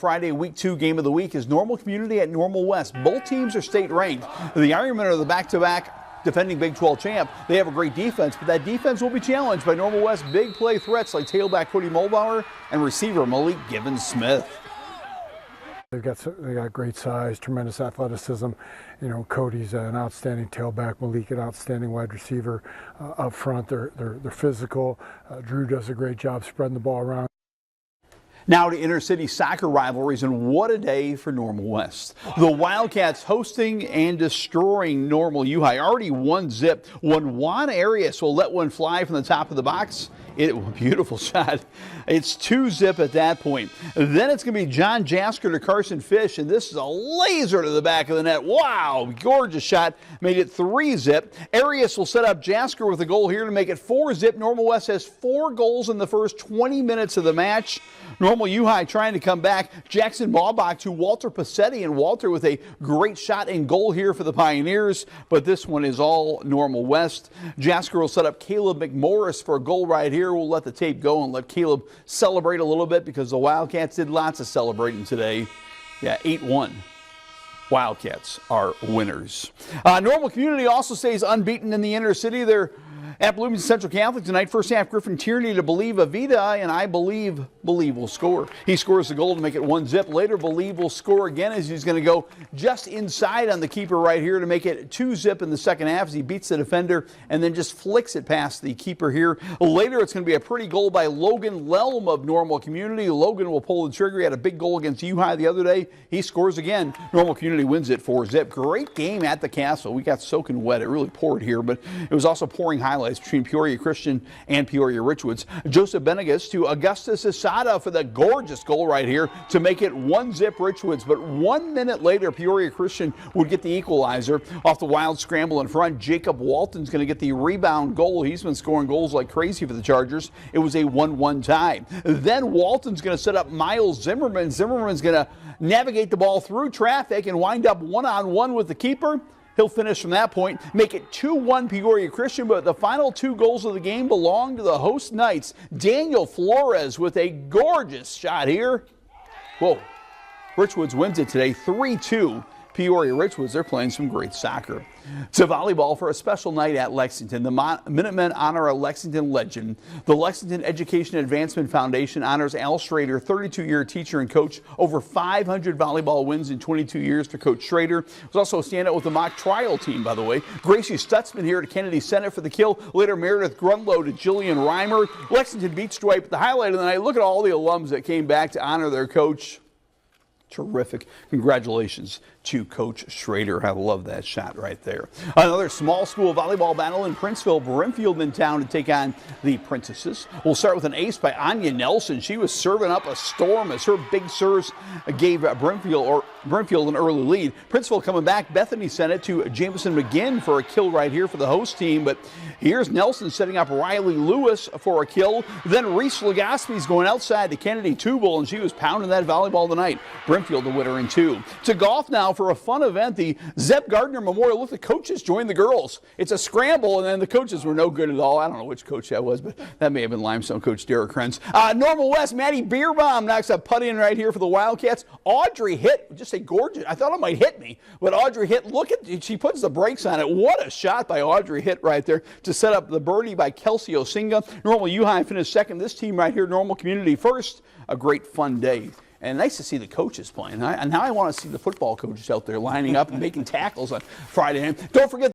Friday, week 2 game of the week is Normal Community at Normal West. Both teams are state ranked. The Ironmen are the back-to-back defending Big 12 champ. They have a great defense, but that defense will be challenged by Normal West big play threats like tailback Cody Mulbauer and receiver Malik Gibbons-Smith. They got great size, tremendous athleticism. You know, Cody's an outstanding tailback, Malik an outstanding wide receiver up front. They're physical. Drew does a great job spreading the ball around. Now to intercity soccer rivalries, and what a day for Normal West. The Wildcats hosting and destroying Normal U High. Already 1-0. When Juan Arias will let one fly from the top of the box, beautiful shot. It's 2-0 at that point. Then it's going to be John Jasker to Carson Fish, and this is a laser to the back of the net. Wow, gorgeous shot. Made it 3-0. Arias will set up Jasker with a goal here to make it 4-0. Normal West has 4 goals in the first 20 minutes of the match. Normal U High trying to come back. Jackson Maubach to Walter Passetti, and Walter with a great shot and goal here for the Pioneers, but this one is all Normal West. Jasker will set up Caleb McMorris for a goal right here. We'll let the tape go and let Caleb celebrate a little bit because the Wildcats did lots of celebrating today. Yeah, 8-1. Wildcats are winners. Normal Community also stays unbeaten in the Intercity. They're at Bloomington Central Catholic tonight. First half, Griffin Tierney to Believe Avita, and I believe will score. He scores the goal to make it 1-0. Later, Believe will score again as he's going to go just inside on the keeper right here to make it 2-0 in the second half as he beats the defender and then just flicks it past the keeper here. Later, it's going to be a pretty goal by Logan Lelm of Normal Community. Logan will pull the trigger. He had a big goal against U High the other day. He scores again. Normal Community wins it 4-0. Great game at the Castle. We got soaking wet. It really poured here, but it was also pouring highlights between Peoria Christian and Peoria Richwoods. Joseph Benegas to Augustus Asada for the gorgeous goal right here to make it 1-0 Richwoods. But 1 minute later, Peoria Christian would get the equalizer off the wild scramble in front. Jacob Walton's going to get the rebound goal. He's been scoring goals like crazy for the Chargers. It was a 1-1 tie. Then Walton's going to set up Miles Zimmerman. Zimmerman's going to navigate the ball through traffic and wind up one-on-one with the keeper. He'll finish from that point, make it 2-1 Peoria Christian, but the final 2 goals of the game belong to the host Knights. Daniel Flores with a gorgeous shot here. Whoa. Richwoods wins it today, 3-2. Peoria Richwoods, they're playing some great soccer. To volleyball for a special night at Lexington. The Minutemen honor a Lexington legend. The Lexington Education Advancement Foundation honors Al Schrader, 32-year teacher and coach. Over 500 volleyball wins in 22 years for Coach Schrader. Was also a standout with the mock trial team, by the way. Gracie Stutzman here at Kennedy Senate for the kill. Later, Meredith Grunlow to Jillian Reimer. Lexington beats Dwight. The highlight of the night, look at all the alums that came back to honor their coach. Terrific. Congratulations to Coach Schrader. I love that shot right there. Another small school volleyball battle in Princeville. Brimfield in town to take on the Princesses. We'll start with an ace by Anya Nelson. She was serving up a storm as her big serves gave Brimfield an early lead. Princeville coming back. Bethany sent it to Jameson McGinn for a kill right here for the host team. But here's Nelson setting up Riley Lewis for a kill. Then Reese Legaspi's going outside to Kennedy Tubal, and she was pounding that volleyball tonight. Brimfield the winner in 2. To golf now for a fun event, the Zeb Gardner Memorial. Look, the coaches joined the girls. It's a scramble, and then the coaches were no good at all. I don't know which coach that was, but that may have been Limestone coach Derek Krenz. Normal West, Maddie Beerbaum knocks a putt in right here for the Wildcats. Audrey hit, just say gorgeous. I thought it might hit me, but Audrey hit. Look at, she puts the brakes on it. What a shot by Audrey hit right there to set up the birdie by Kelsey Osinga. Normal U High finished second. This team right here, Normal Community first. A great fun day. And nice to see the coaches playing. And now I want to see the football coaches out there lining up and making tackles on Friday night. Don't forget